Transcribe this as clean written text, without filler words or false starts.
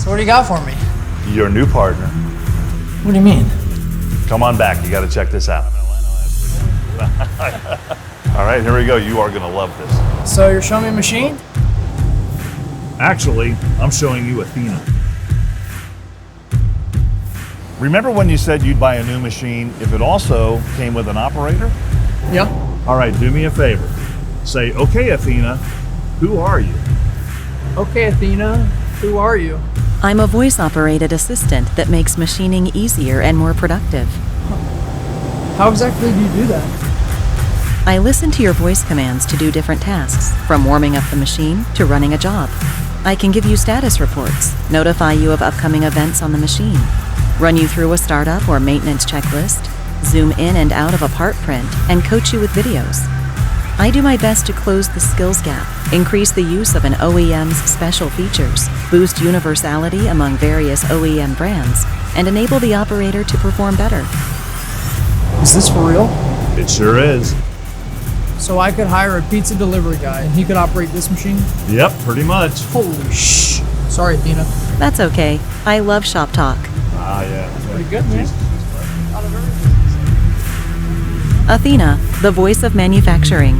So what do you got for me? Your new partner. What do you mean? Come on back, you gotta check this out. All right, here we go. You are gonna love this. So you're showing me a machine? Actually, I'm showing you Athena. Remember when you said you'd buy a new machine if it also came with an operator? Yeah. All right, do me a favor. Say, okay, Athena, who are you? Okay, Athena, who are you? I'm a voice-operated assistant that makes machining easier and more productive. How exactly do you do that? I listen to your voice commands to do different tasks, from warming up the machine to running a job. I can give you status reports, notify you of upcoming events on the machine, run you through a startup or maintenance checklist, zoom in and out of a part print, and coach you with videos. I do my best to close the skills gap, increase the use of an OEM's special features, boost universality among various OEM brands, and enable the operator to perform better. Is this for real? It sure is. So I could hire a pizza delivery guy and he could operate this machine? Yep, pretty much. Holy shh. Sorry, Athena. That's okay. I love shop talk. Ah, yeah. Pretty good, man. Athena, the voice of manufacturing.